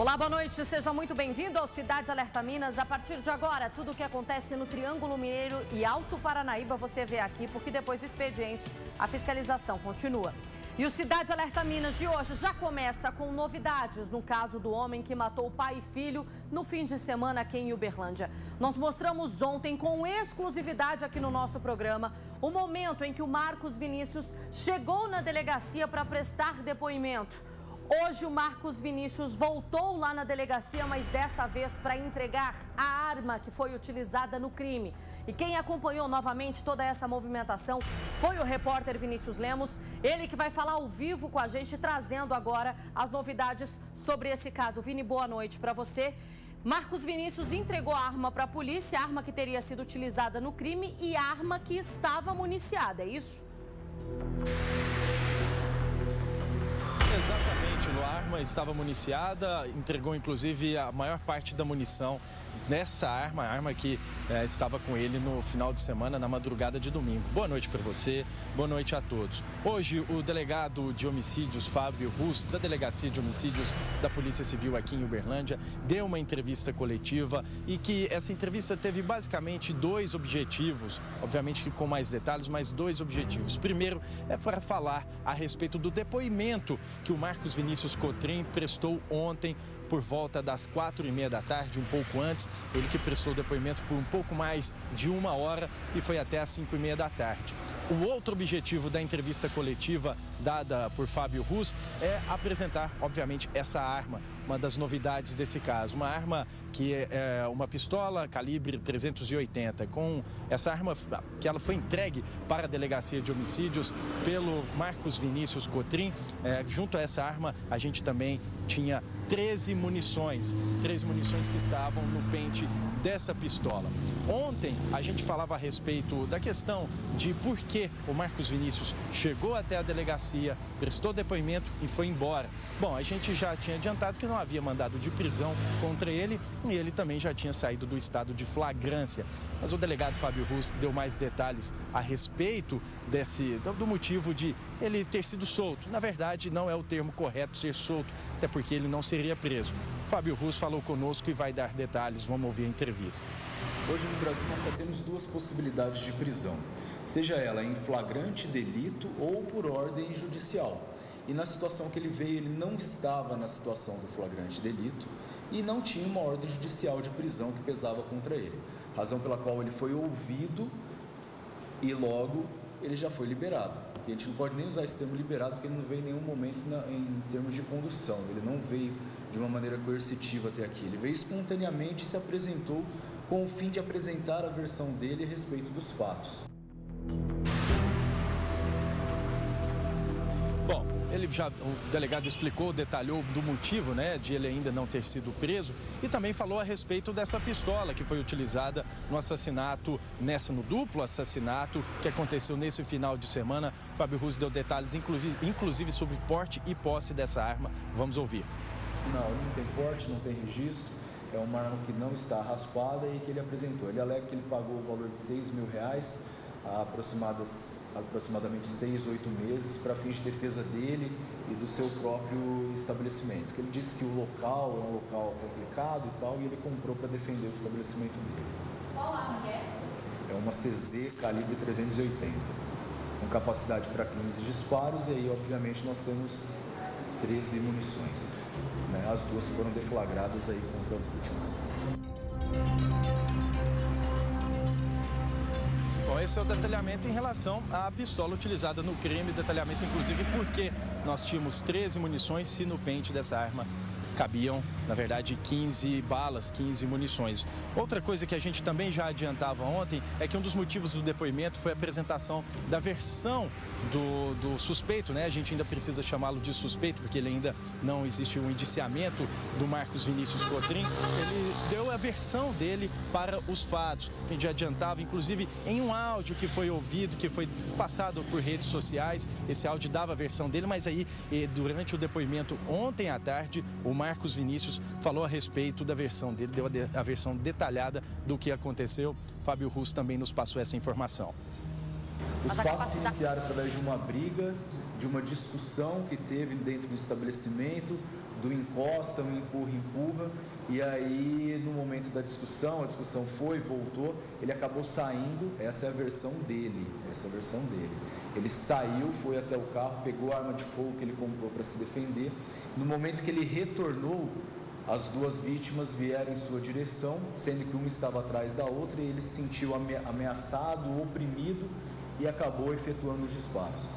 Olá, boa noite. Seja muito bem-vindo ao Cidade Alerta Minas. A partir de agora, tudo o que acontece no Triângulo Mineiro e Alto Paranaíba você vê aqui, porque depois do expediente, a fiscalização continua. E o Cidade Alerta Minas de hoje já começa com novidades no caso do homem que matou pai e filho no fim de semana aqui em Uberlândia. Nós mostramos ontem com exclusividade aqui no nosso programa o momento em que o Marcos Vinícius chegou na delegacia para prestar depoimento. Hoje o Marcos Vinícius voltou lá na delegacia, mas dessa vez para entregar a arma que foi utilizada no crime. E quem acompanhou novamente toda essa movimentação foi o repórter Vinícius Lemos, ele que vai falar ao vivo com a gente, trazendo agora as novidades sobre esse caso. Vini, boa noite para você. Marcos Vinícius entregou a arma para a polícia, a arma que teria sido utilizada no crime e a arma que estava municiada, é isso? Exatamente, a arma estava municiada, entregou inclusive a maior parte da munição dessa arma, a arma que estava com ele no final de semana, na madrugada de domingo. Boa noite para você, boa noite a todos. Hoje o delegado de homicídios, Fábio Russo, da Delegacia de Homicídios da Polícia Civil aqui em Uberlândia, deu uma entrevista coletiva e que essa entrevista teve basicamente dois objetivos, obviamente que com mais detalhes, mas dois objetivos. Primeiro é para falar a respeito do depoimento que o Marcos Vinícius Cotrim prestou ontem por volta das 4h30 da tarde, um pouco antes. Ele que prestou depoimento por um pouco mais de 1 hora e foi até às 5h30 da tarde. O outro objetivo da entrevista coletiva dada por Fábio Russo é apresentar, obviamente, essa arma, uma das novidades desse caso. Uma arma que é uma pistola calibre 380. Com essa arma que ela foi entregue para a Delegacia de Homicídios pelo Marcos Vinícius Cotrim. Junto a essa arma, a gente também tinha 13 munições que estavam no pente dessa pistola. Ontem a gente falava a respeito da questão de por que o Marcos Vinícius chegou até a delegacia, prestou depoimento e foi embora. Bom, a gente já tinha adiantado que não havia mandado de prisão contra ele e ele também já tinha saído do estado de flagrância. Mas o delegado Fábio Russo deu mais detalhes a respeito do motivo de ele ter sido solto. Na verdade, não é o termo correto ser solto, até porque ele não seria preso. Fábio Russo falou conosco e vai dar detalhes. Vamos ouvir a entrevista. Hoje no Brasil nós só temos duas possibilidades de prisão, seja ela em flagrante delito ou por ordem judicial. E na situação que ele veio, ele não estava na situação do flagrante delito e não tinha uma ordem judicial de prisão que pesava contra ele. Razão pela qual ele foi ouvido e logo ele já foi liberado. E a gente não pode nem usar esse termo liberado porque ele não veio em nenhum momento em termos de condução. Ele não veio de uma maneira coercitiva até aqui. Ele veio espontaneamente e se apresentou com o fim de apresentar a versão dele a respeito dos fatos. Bom, o delegado explicou, detalhou do motivo, de ele ainda não ter sido preso e também falou a respeito dessa pistola que foi utilizada no assassinato, no duplo assassinato que aconteceu nesse final de semana. Fábio Russo deu detalhes, inclusive sobre porte e posse dessa arma. Vamos ouvir. Não tem porte, não tem registro. É uma arma que não está raspada e que ele apresentou. Ele alega que ele pagou o valor de R$6 mil há aproximadamente 6, 8 meses para fins de defesa dele e do seu próprio estabelecimento. Ele disse que o local é um local complicado e tal, e ele comprou para defender o estabelecimento dele. Qual arma é essa? É uma CZ calibre 380, com capacidade para 15 disparos, e aí obviamente nós temos 13 munições. As duas foram deflagradas aí contra as vítimas. Bom, esse é o detalhamento em relação à pistola utilizada no crime, detalhamento inclusive porque nós tínhamos 13 munições se no pente dessa arma cabiam, na verdade, 15 balas, 15 munições. Outra coisa que a gente também já adiantava ontem é que um dos motivos do depoimento foi a apresentação da versão do suspeito, A gente ainda precisa chamá-lo de suspeito, porque ele ainda não existe um indiciamento do Marcos Vinícius Cotrim. Ele deu a versão dele para os fatos. A gente já adiantava, inclusive, em um áudio que foi ouvido, que foi passado por redes sociais. Esse áudio dava a versão dele, mas aí, durante o depoimento ontem à tarde, o Marcos Vinícius falou a respeito da versão dele, deu a versão detalhada do que aconteceu. Fábio Russo também nos passou essa informação. Os fatos se iniciaram através de uma briga, de uma discussão que teve dentro do estabelecimento, do encosta, um empurra, e aí no momento da discussão, a discussão voltou, ele acabou saindo, essa é a versão dele, Ele saiu, foi até o carro, pegou a arma de fogo que ele comprou para se defender. No momento que ele retornou, as duas vítimas vieram em sua direção, sendo que uma estava atrás da outra, e ele se sentiu ameaçado, oprimido e acabou efetuando os disparos.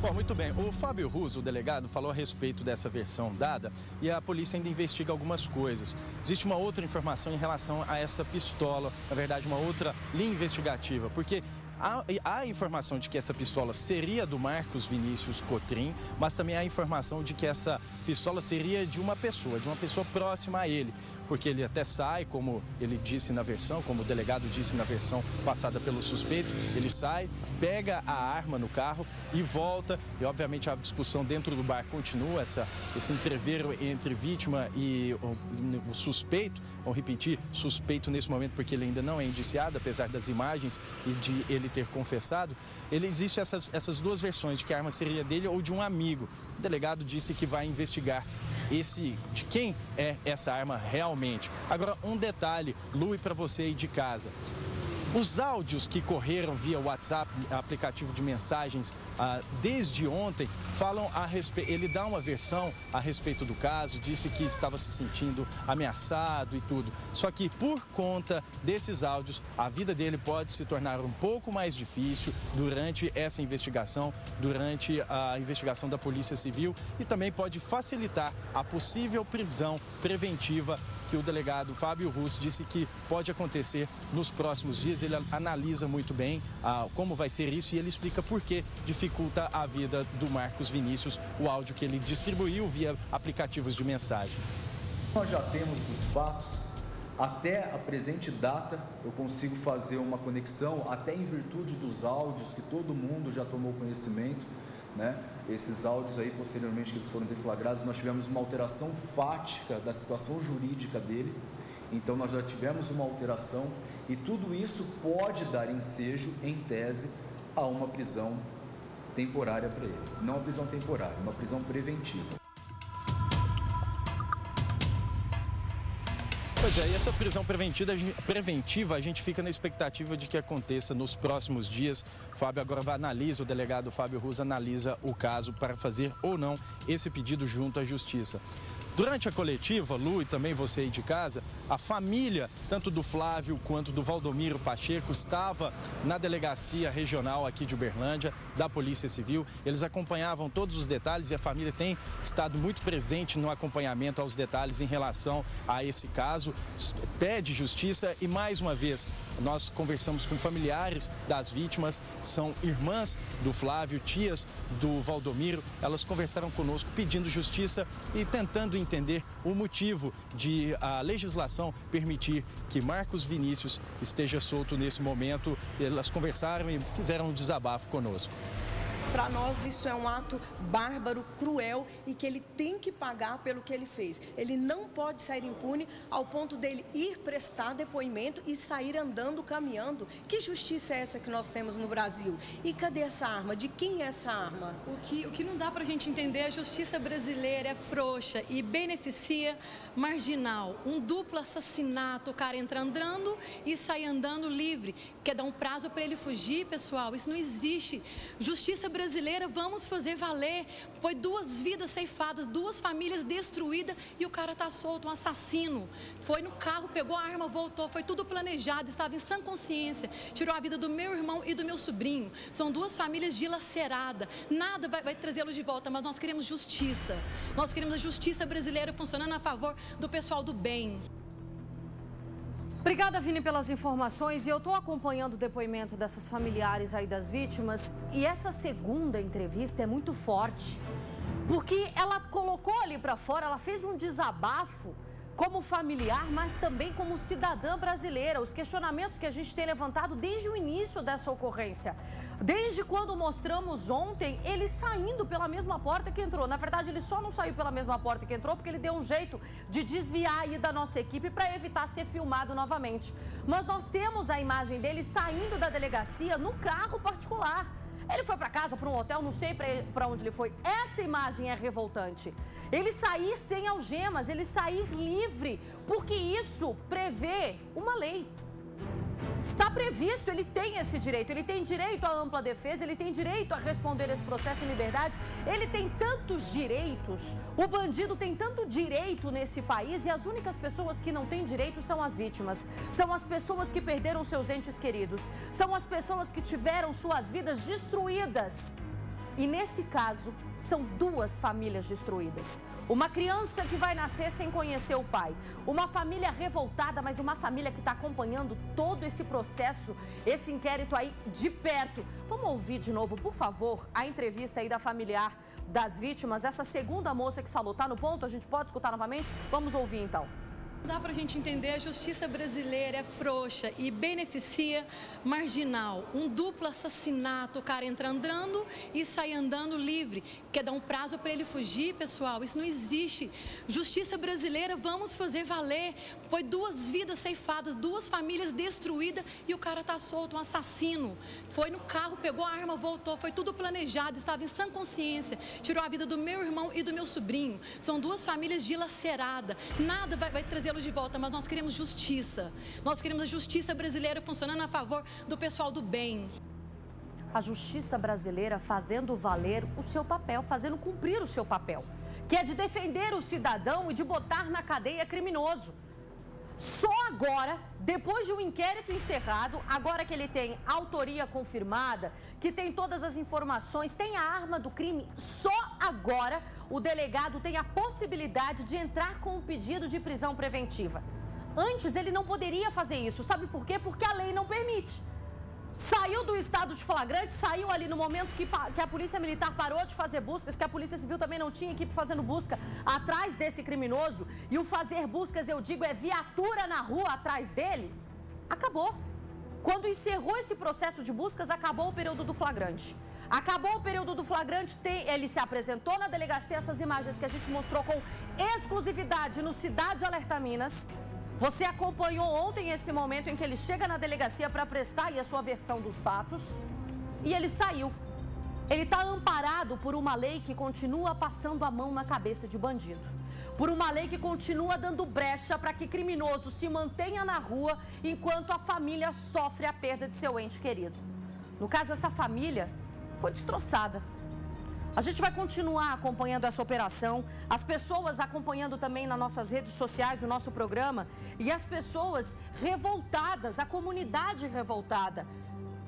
Bom, muito bem. O Fábio Russo, o delegado, falou a respeito dessa versão dada e a polícia ainda investiga algumas coisas. Existe uma outra informação em relação a essa pistola, na verdade, uma outra linha investigativa, porque há a informação de que essa pistola seria do Marcos Vinícius Cotrim, mas também há a informação de que essa pistola seria de uma pessoa próxima a ele, porque ele até sai, como ele disse na versão, como o delegado disse na versão passada pelo suspeito, ele sai, pega a arma no carro e volta, e obviamente a discussão dentro do bar continua, esse entreveiro entre vítima e o suspeito, vamos repetir, suspeito nesse momento porque ele ainda não é indiciado, apesar das imagens e de ele ter confessado, existe essas duas versões, de que a arma seria dele ou de um amigo. O delegado disse que vai investigar de quem é essa arma realmente. Agora, um detalhe, Lu, para você aí de casa. Os áudios que correram via WhatsApp, aplicativo de mensagens, desde ontem, falam a respeito. Ele dá uma versão a respeito do caso, disse que estava se sentindo ameaçado e tudo. Só que por conta desses áudios, a vida dele pode se tornar um pouco mais difícil durante essa investigação, durante a investigação da Polícia Civil, e também pode facilitar a possível prisão preventiva que o delegado Fábio Russo disse que pode acontecer nos próximos dias. Ele analisa muito bem como vai ser isso e ele explica por que dificulta a vida do Marcos Vinícius, o áudio que ele distribuiu via aplicativos de mensagem. Nós já temos dos fatos, até a presente data eu consigo fazer uma conexão, até em virtude dos áudios que todo mundo já tomou conhecimento, né? Esses áudios aí, posteriormente que eles foram deflagrados, nós tivemos uma alteração fática da situação jurídica dele, então nós já tivemos uma alteração e tudo isso pode dar ensejo, em tese, a uma prisão temporária para ele. Não uma prisão temporária, uma prisão preventiva. Pois é, e essa prisão preventiva, a gente fica na expectativa de que aconteça nos próximos dias. O Fábio agora o delegado Fábio Russo analisa o caso para fazer ou não esse pedido junto à Justiça. Durante a coletiva, Lu, e também você aí de casa, a família, tanto do Flávio quanto do Valdomiro Pacheco, estava na delegacia regional aqui de Uberlândia, da Polícia Civil. Eles acompanhavam todos os detalhes e a família tem estado muito presente no acompanhamento aos detalhes em relação a esse caso. Pede justiça e, mais uma vez, nós conversamos com familiares das vítimas, são irmãs do Flávio, tias do Valdomiro. Elas conversaram conosco pedindo justiça e tentando entender o motivo de a legislação permitir que Marcos Vinícius esteja solto nesse momento. Elas conversaram e fizeram um desabafo conosco. Para nós isso é um ato bárbaro, cruel e que ele tem que pagar pelo que ele fez. Ele não pode sair impune ao ponto dele ir prestar depoimento e sair andando, caminhando. Que justiça é essa que nós temos no Brasil? E cadê essa arma? De quem é essa arma? O que não dá para a gente entender, a justiça brasileira é frouxa e beneficia marginal. Um duplo assassinato, o cara entra andando e sai andando livre. Quer dar um prazo para ele fugir, pessoal? Isso não existe. Justiça brasileira, vamos fazer valer. Foi 2 vidas ceifadas, 2 famílias destruídas e o cara tá solto, um assassino. Foi no carro, pegou a arma, voltou, foi tudo planejado, estava em sã consciência, tirou a vida do meu irmão e do meu sobrinho. São 2 famílias dilaceradas. Nada vai trazê-los de volta, mas nós queremos justiça. Nós queremos a justiça brasileira funcionando a favor do pessoal do bem. Obrigada, Vini, pelas informações. E eu estou acompanhando o depoimento dessas familiares aí das vítimas. E essa segunda entrevista é muito forte, porque ela colocou ali para fora, ela fez um desabafo como familiar, mas também como cidadã brasileira. Os questionamentos que a gente tem levantado desde o início dessa ocorrência. Desde quando mostramos ontem ele saindo pela mesma porta que entrou. Na verdade, ele só não saiu pela mesma porta que entrou porque ele deu um jeito de desviar aí da nossa equipe para evitar ser filmado novamente. Mas nós temos a imagem dele saindo da delegacia no carro particular. Ele foi para casa, para um hotel, não sei para onde ele foi. Essa imagem é revoltante. Ele sair sem algemas, ele sair livre, porque isso prevê uma lei. Está previsto, ele tem esse direito, ele tem direito à ampla defesa, ele tem direito a responder esse processo em liberdade, ele tem tantos direitos, o bandido tem tanto direito nesse país e as únicas pessoas que não têm direito são as vítimas, são as pessoas que perderam seus entes queridos, são as pessoas que tiveram suas vidas destruídas. E nesse caso, são duas famílias destruídas. Uma criança que vai nascer sem conhecer o pai. Uma família revoltada, mas uma família que está acompanhando todo esse processo, esse inquérito aí de perto. Vamos ouvir de novo, por favor, a entrevista aí da familiar das vítimas. Essa segunda moça que falou, tá no ponto? A gente pode escutar novamente? Vamos ouvir então. Dá pra gente entender, a justiça brasileira é frouxa e beneficia marginal. Um duplo assassinato, o cara entra andando e sai andando livre. Quer dar um prazo para ele fugir, pessoal? Isso não existe. Justiça brasileira, vamos fazer valer. Foi 2 vidas ceifadas, 2 famílias destruídas e o cara tá solto, um assassino. Foi no carro, pegou a arma, voltou, foi tudo planejado, estava em sã consciência. Tirou a vida do meu irmão e do meu sobrinho. São 2 famílias dilaceradas. Nada vai trazer de volta, mas nós queremos justiça. Nós queremos a justiça brasileira funcionando a favor do pessoal do bem. A justiça brasileira fazendo valer o seu papel, fazendo cumprir o seu papel, que é de defender o cidadão e de botar na cadeia criminoso. Só agora, depois de um inquérito encerrado, agora que ele tem autoria confirmada, que tem todas as informações, tem a arma do crime, só agora o delegado tem a possibilidade de entrar com um pedido de prisão preventiva. Antes ele não poderia fazer isso, sabe por quê? Porque a lei não permite. Saiu do estado de flagrante, saiu ali no momento que a Polícia Militar parou de fazer buscas, que a Polícia Civil também não tinha equipe fazendo busca atrás desse criminoso. E o fazer buscas, eu digo, é viatura na rua atrás dele. Acabou. Quando encerrou esse processo de buscas, acabou o período do flagrante. Acabou o período do flagrante, ele se apresentou na delegacia, essas imagens que a gente mostrou com exclusividade no Cidade Alerta Minas. Você acompanhou ontem esse momento em que ele chega na delegacia para prestar aí a sua versão dos fatos e ele saiu. Ele está amparado por uma lei que continua passando a mão na cabeça de bandido. Por uma lei que continua dando brecha para que criminoso se mantenha na rua enquanto a família sofre a perda de seu ente querido. No caso, essa família foi destroçada. A gente vai continuar acompanhando essa operação, as pessoas acompanhando também nas nossas redes sociais o nosso programa e as pessoas revoltadas, a comunidade revoltada.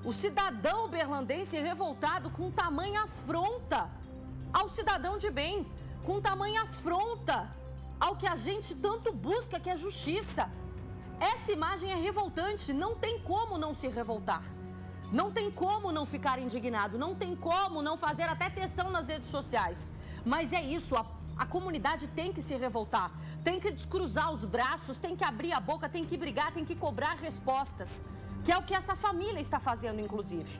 O cidadão berlandense revoltado com tamanha afronta ao cidadão de bem, com tamanha afronta ao que a gente tanto busca, que é justiça. Essa imagem é revoltante, não tem como não se revoltar. Não tem como não ficar indignado, não tem como não fazer até tensão nas redes sociais. Mas é isso, a comunidade tem que se revoltar, tem que descruzar os braços, tem que abrir a boca, tem que brigar, tem que cobrar respostas. Que é o que essa família está fazendo, inclusive.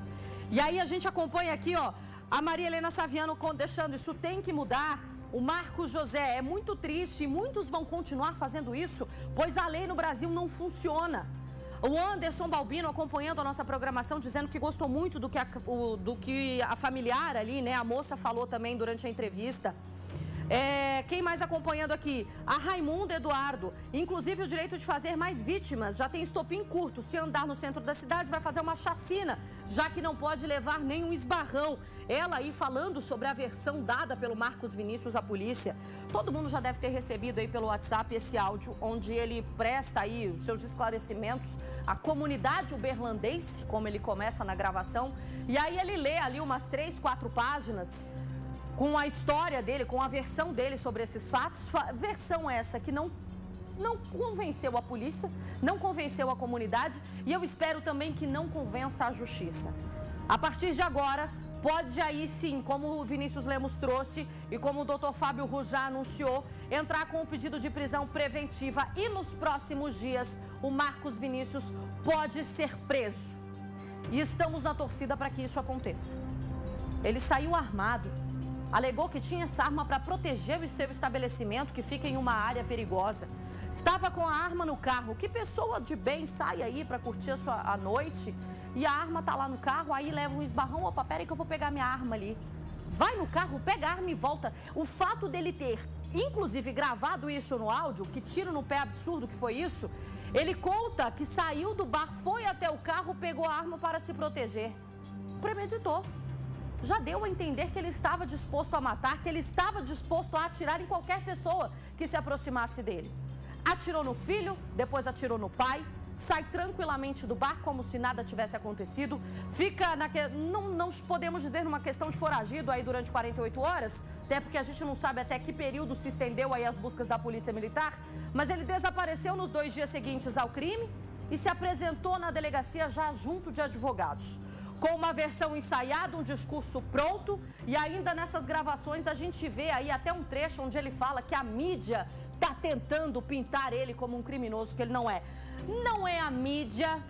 E aí a gente acompanha aqui, ó, a Maria Helena Saviano deixando isso tem que mudar. O Marcos José, é muito triste e muitos vão continuar fazendo isso, pois a lei no Brasil não funciona. O Anderson Balbino acompanhando a nossa programação, dizendo que gostou muito do que a familiar ali, né? A moça falou também durante a entrevista. Quem mais acompanhando aqui? A Raimundo Eduardo. Inclusive o direito de fazer mais vítimas. Já tem estopim curto. Se andar no centro da cidade vai fazer uma chacina, já que não pode levar nenhum esbarrão. Ela aí falando sobre a versão dada pelo Marcos Vinícius à polícia. Todo mundo já deve ter recebido aí pelo WhatsApp esse áudio, onde ele presta aí os seus esclarecimentos à comunidade uberlandense, como ele começa na gravação. E aí ele lê ali umas 3, 4 páginas com a história dele, com a versão dele sobre esses fatos. Versão essa que não convenceu a polícia, não convenceu a comunidade e eu espero também que não convença a justiça. A partir de agora, pode aí sim, como o Vinícius Lemos trouxe e como o Dr. Fábio Rujá anunciou, entrar com o pedido de prisão preventiva e nos próximos dias o Marcos Vinícius pode ser preso. E estamos na torcida para que isso aconteça. Ele saiu armado. Alegou que tinha essa arma para proteger o seu estabelecimento, que fica em uma área perigosa. Estava com a arma no carro. Que pessoa de bem sai aí para curtir a noite e a arma tá lá no carro, aí leva um esbarrão, opa, peraí que eu vou pegar minha arma ali. Vai no carro, pega a arma e volta. O fato dele ter, inclusive, gravado isso no áudio, que tiro no pé absurdo que foi isso, ele conta que saiu do bar, foi até o carro, pegou a arma para se proteger. Premeditou. Já deu a entender que ele estava disposto a matar, que ele estava disposto a atirar em qualquer pessoa que se aproximasse dele. Atirou no filho, depois atirou no pai, sai tranquilamente do bar como se nada tivesse acontecido, fica, não podemos dizer numa questão de foragido aí durante 48 horas, até porque a gente não sabe até que período se estendeu aí as buscas da Polícia Militar, mas ele desapareceu nos 2 dias seguintes ao crime e se apresentou na delegacia já junto de advogados. Com uma versão ensaiada, um discurso pronto, e ainda nessas gravações a gente vê aí até um trecho onde ele fala que a mídia está tentando pintar ele como um criminoso, que ele não é. Não é a mídia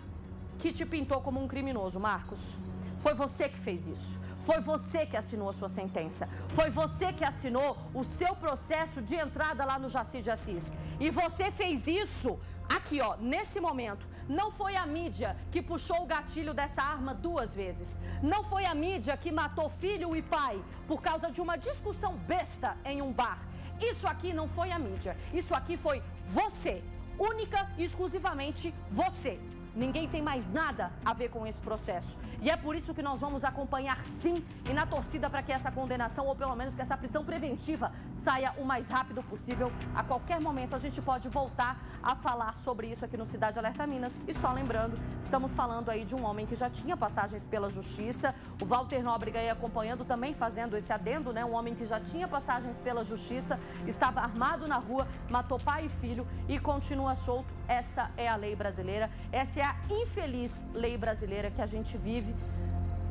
que te pintou como um criminoso, Marcos. Foi você que fez isso. Foi você que assinou a sua sentença. Foi você que assinou o seu processo de entrada lá no Jaci de Assis. E você fez isso aqui, ó, nesse momento. Não foi a mídia que puxou o gatilho dessa arma 2 vezes. Não foi a mídia que matou filho e pai por causa de uma discussão besta em um bar. Isso aqui não foi a mídia. Isso aqui foi você. Única e exclusivamente você. Ninguém tem mais nada a ver com esse processo. E é por isso que nós vamos acompanhar sim e na torcida para que essa condenação, ou pelo menos que essa prisão preventiva, saia o mais rápido possível. A qualquer momento a gente pode voltar a falar sobre isso aqui no Cidade Alerta Minas. E só lembrando, estamos falando aí de um homem que já tinha passagens pela justiça. O Walter Nóbrega aí acompanhando também, fazendo esse adendo, né? Um homem que já tinha passagens pela justiça, estava armado na rua, matou pai e filho e continua solto. Essa é a lei brasileira, essa é a infeliz lei brasileira que a gente vive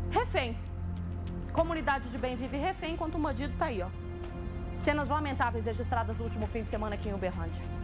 refém. Comunidade de bem vive refém, enquanto o bandido tá aí, ó. Cenas lamentáveis registradas no último fim de semana aqui em Uberlândia.